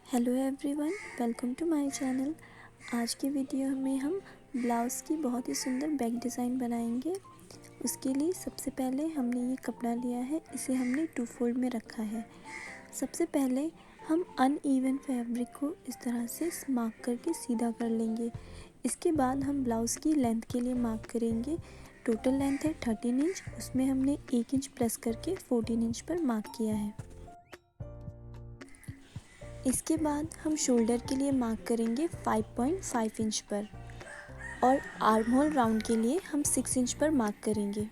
Hello everyone, welcome to my channel. आज की video में हम ब्लाउज़ की बहुत ही सुंदर बैक डिज़ाइन बनाएंगे। उसके लिए सबसे पहले हमने ये कपड़ा लिया है, इसे हमने 2 फोल्ड में रखा है। सबसे पहले हम अनइवन फैब्रिक को इस तरह से मार्क करके सीधा कर लेंगे। इसके बाद हम ब्लाउज़ की लेंथ के लिए मार्क करेंगे। टोटल लेंथ है 13 इंच, उसमें हमने 1 इंच प्लस करके 14 इंच पर मार्क किया है। इसके बाद हम शोल्डर के लिए मार्क करेंगे 5.5 इंच पर और आर्म होल राउंड के लिए हम 6 इंच पर मार्क करेंगे।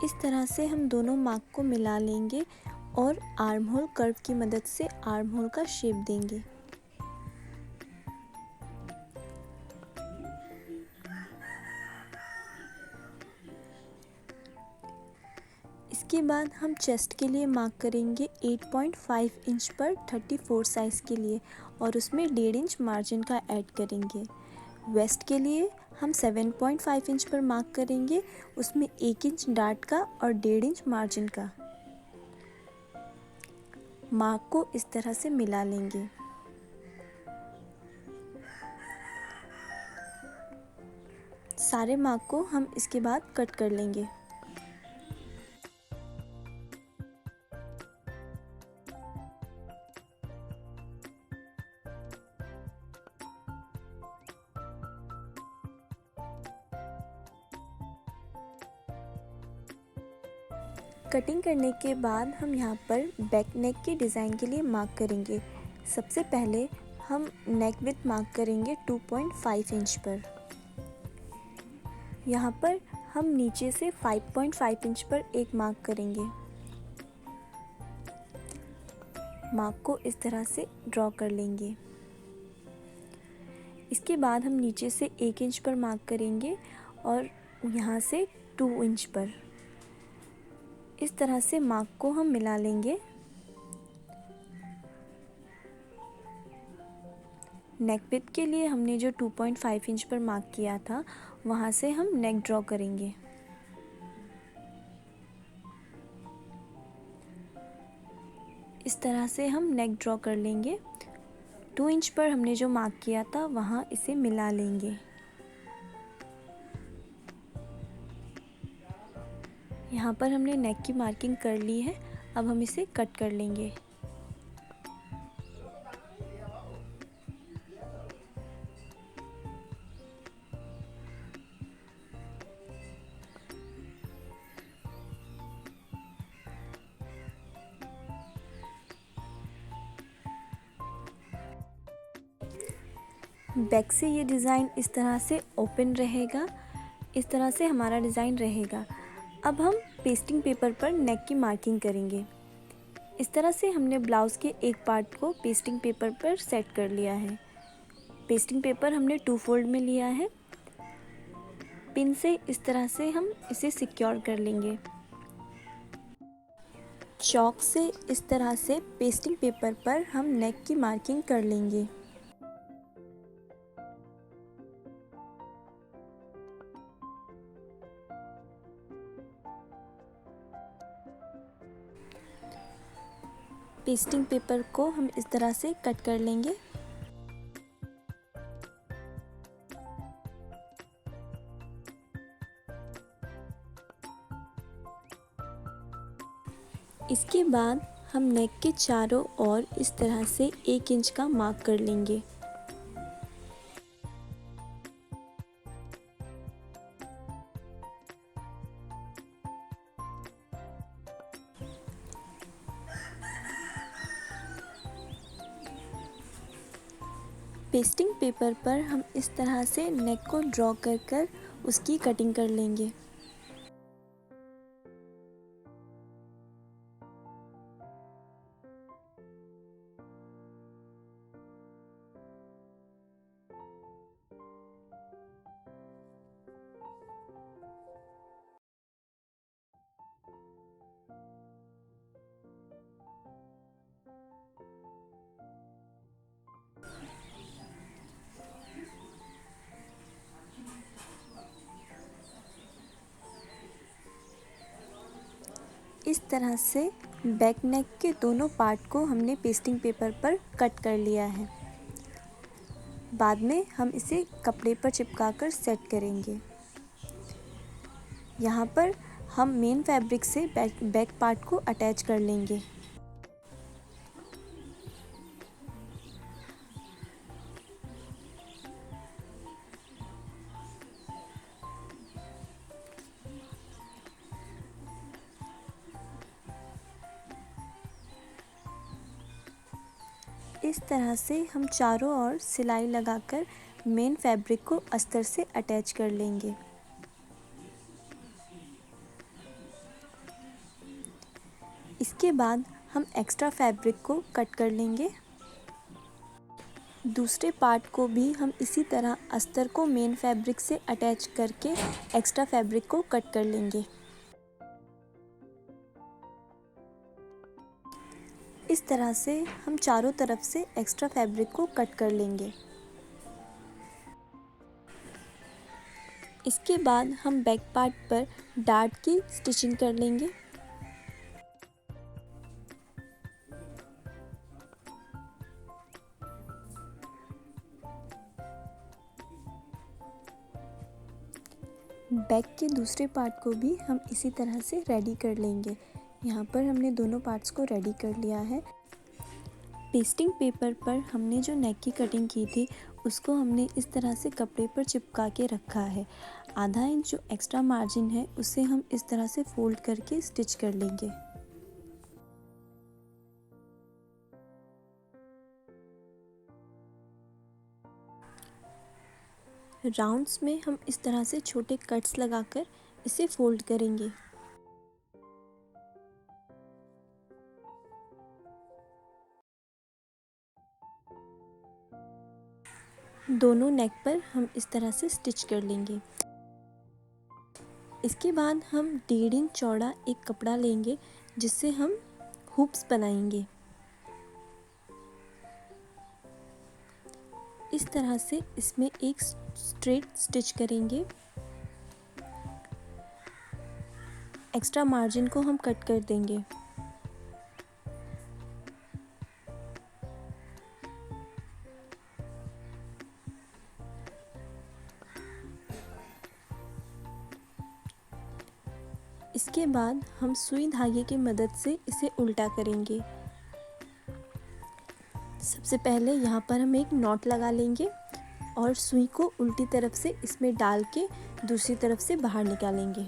इस तरह से हम दोनों मार्क को मिला लेंगे और आर्म होल कर्व की मदद से आर्म होल का शेप देंगे। इसके बाद हम चेस्ट के लिए मार्क करेंगे 8.5 इंच पर 34 साइज़ के लिए और उसमें 1.5 इंच मार्जिन का ऐड करेंगे। वेस्ट के लिए हम 7.5 इंच पर मार्क करेंगे, उसमें 1 इंच डार्ट का और 1.5 इंच मार्जिन का। मार्क को इस तरह से मिला लेंगे। सारे मार्क को हम इसके बाद कट कर लेंगे। कटिंग करने के बाद हम यहाँ पर बैक नेक के डिज़ाइन के लिए मार्क करेंगे। सबसे पहले हम नेक विड्थ मार्क करेंगे 2.5 इंच पर। यहाँ पर हम नीचे से 5.5 इंच पर एक मार्क करेंगे। मार्क को इस तरह से ड्रॉ कर लेंगे। इसके बाद हम नीचे से 1 इंच पर मार्क करेंगे और यहाँ से 2 इंच पर। इस तरह से मार्क को हम मिला लेंगे। नेक विड्थ के लिए हमने जो 2.5 इंच पर मार्क किया था, वहाँ से हम नेक ड्रॉ करेंगे। इस तरह से हम नेक ड्रॉ कर लेंगे। 2 इंच पर हमने जो मार्क किया था, वहाँ इसे मिला लेंगे। यहाँ पर हमने नेक की मार्किंग कर ली है, अब हम इसे कट कर लेंगे। बैक से ये डिज़ाइन इस तरह से ओपन रहेगा। इस तरह से हमारा डिज़ाइन रहेगा। अब हम पेस्टिंग पेपर पर नेक की मार्किंग करेंगे। इस तरह से हमने ब्लाउज़ के एक पार्ट को पेस्टिंग पेपर पर सेट कर लिया है। पेस्टिंग पेपर हमने 2 फोल्ड में लिया है। पिन से इस तरह से हम इसे सिक्योर कर लेंगे। चॉक से इस तरह से पेस्टिंग पेपर पर हम नेक की मार्किंग कर लेंगे। पेस्टिंग पेपर को हम इस तरह से कट कर लेंगे। इसके बाद हम नेक के चारों ओर इस तरह से 1 इंच का मार्क कर लेंगे। पेस्टिंग पेपर पर हम इस तरह से नेक को ड्रॉ कर कर उसकी कटिंग कर लेंगे। इस तरह से बैक नेक के दोनों पार्ट को हमने पेस्टिंग पेपर पर कट कर लिया है। बाद में हम इसे कपड़े पर चिपकाकर सेट करेंगे। यहाँ पर हम मेन फैब्रिक से बैक पार्ट को अटैच कर लेंगे। इस तरह से हम चारों ओर सिलाई लगाकर मेन फैब्रिक को अस्तर से अटैच कर लेंगे। इसके बाद हम एक्स्ट्रा फैब्रिक को कट कर लेंगे। दूसरे पार्ट को भी हम इसी तरह अस्तर को मेन फैब्रिक से अटैच करके एक्स्ट्रा फैब्रिक को कट कर लेंगे। इस तरह से हम चारों तरफ से एक्स्ट्रा फैब्रिक को कट कर लेंगे। इसके बाद हम बैक पार्ट पर डार्ट की स्टिचिंग कर लेंगे। बैक के दूसरे पार्ट को भी हम इसी तरह से रेडी कर लेंगे। यहाँ पर हमने दोनों पार्ट्स को रेडी कर लिया है। पेस्टिंग पेपर पर हमने जो नेक की कटिंग की थी उसको हमने इस तरह से कपड़े पर चिपका के रखा है। आधा इंच जो एक्स्ट्रा मार्जिन है उसे हम इस तरह से फोल्ड करके स्टिच कर लेंगे। राउंड्स में हम इस तरह से छोटे कट्स लगाकर इसे फोल्ड करेंगे। दोनों नेक पर हम इस तरह से स्टिच कर लेंगे। इसके बाद हम 1.5 इंच चौड़ा एक कपड़ा लेंगे जिससे हम हुप्स बनाएंगे। इस तरह से इसमें एक स्ट्रेट स्टिच करेंगे। एक्स्ट्रा मार्जिन को हम कट कर देंगे। इसके बाद हम सुई धागे की मदद से इसे उल्टा करेंगे। सबसे पहले यहाँ पर हम एक नॉट लगा लेंगे और सुई को उल्टी तरफ से इसमें डाल के दूसरी तरफ से बाहर निकालेंगे।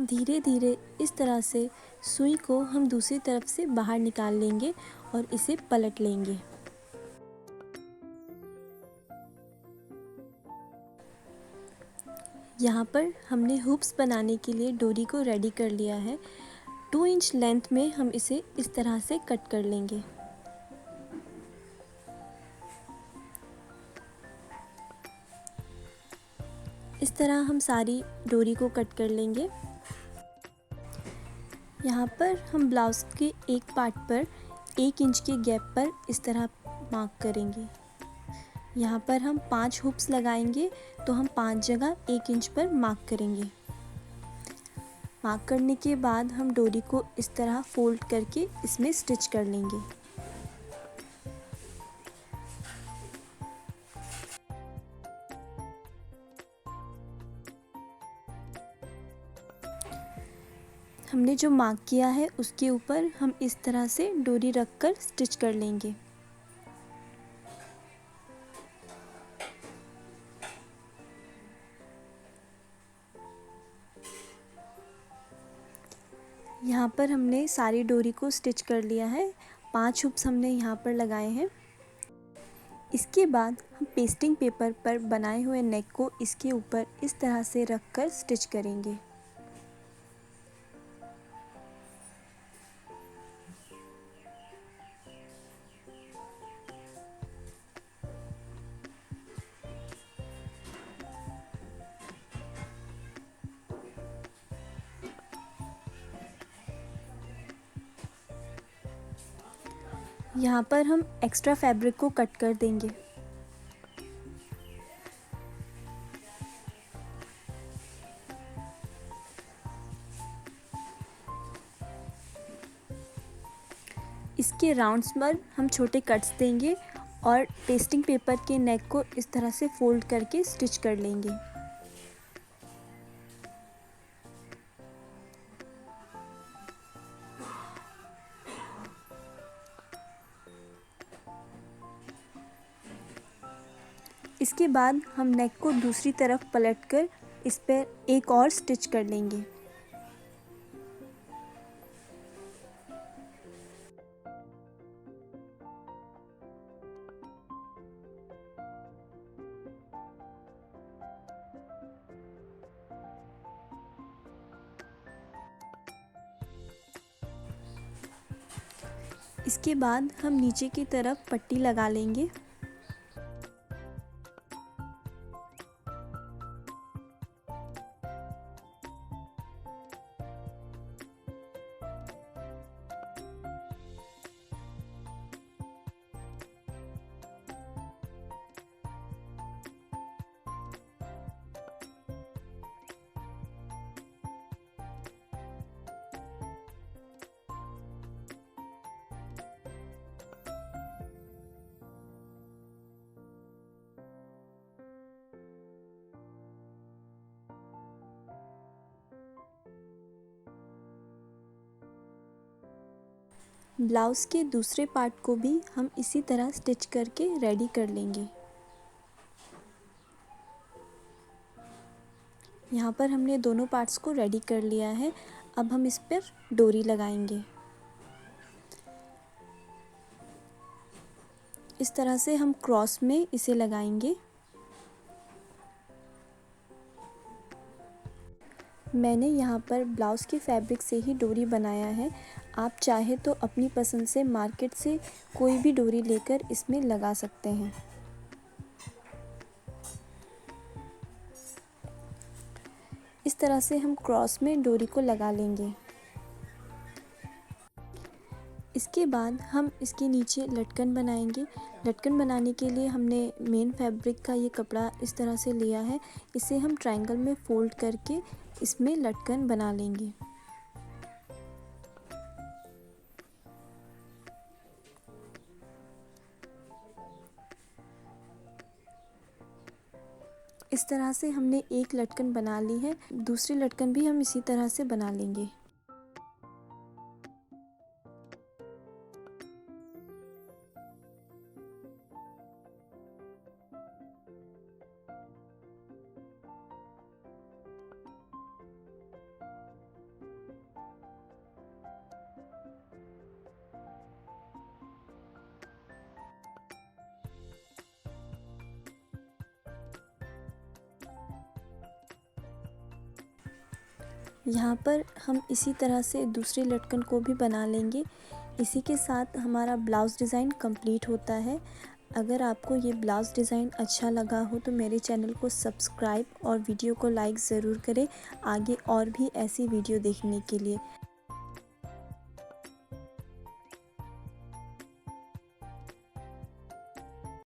धीरे धीरे इस तरह से सुई को हम दूसरी तरफ से बाहर निकाल लेंगे और इसे पलट लेंगे। यहाँ पर हमने हुप्स बनाने के लिए डोरी को रेडी कर लिया है। 2 इंच लेंथ में हम इसे इस तरह से कट कर लेंगे। इस तरह हम सारी डोरी को कट कर लेंगे। यहाँ पर हम ब्लाउज के एक पार्ट पर 1 इंच के गैप पर इस तरह मार्क करेंगे। यहाँ पर हम 5 हुप्स लगाएंगे तो हम 5 जगह 1 इंच पर मार्क करेंगे। मार्क करने के बाद हम डोरी को इस तरह फोल्ड करके इसमें स्टिच कर लेंगे। हमने जो मार्क किया है उसके ऊपर हम इस तरह से डोरी रखकर स्टिच कर लेंगे। यहाँ पर हमने सारी डोरी को स्टिच कर लिया है। 5 हुप्स हमने यहाँ पर लगाए हैं। इसके बाद हम पेस्टिंग पेपर पर बनाए हुए नेक को इसके ऊपर इस तरह से रखकर स्टिच करेंगे। यहाँ पर हम एक्स्ट्रा फैब्रिक को कट कर देंगे। इसके राउंड्स पर हम छोटे कट्स देंगे और पेस्टिंग पेपर के नेक को इस तरह से फोल्ड करके स्टिच कर लेंगे। इसके बाद हम नेक को दूसरी तरफ पलटकर इस पर एक और स्टिच कर लेंगे। इसके बाद हम नीचे की तरफ पट्टी लगा लेंगे। ब्लाउज़ के दूसरे पार्ट को भी हम इसी तरह स्टिच करके रेडी कर लेंगे। यहाँ पर हमने दोनों पार्ट्स को रेडी कर लिया है। अब हम इस पर डोरी लगाएंगे। इस तरह से हम क्रॉस में इसे लगाएंगे। मैंने यहाँ पर ब्लाउज़ के फैब्रिक से ही डोरी बनाया है। आप चाहे तो अपनी पसंद से मार्केट से कोई भी डोरी लेकर इसमें लगा सकते हैं। इस तरह से हम क्रॉस में डोरी को लगा लेंगे। इसके बाद हम इसके नीचे लटकन बनाएंगे। लटकन बनाने के लिए हमने मेन फैब्रिक का ये कपड़ा इस तरह से लिया है। इसे हम ट्रायंगल में फोल्ड करके इसमें लटकन बना लेंगे। इस तरह से हमने एक लटकन बना ली है। दूसरी लटकन भी हम इसी तरह से बना लेंगे। यहाँ पर हम इसी तरह से दूसरी लटकन को भी बना लेंगे। इसी के साथ हमारा ब्लाउज़ डिज़ाइन कंप्लीट होता है। अगर आपको ये ब्लाउज़ डिज़ाइन अच्छा लगा हो तो मेरे चैनल को सब्सक्राइब और वीडियो को लाइक ज़रूर करें आगे और भी ऐसी वीडियो देखने के लिए।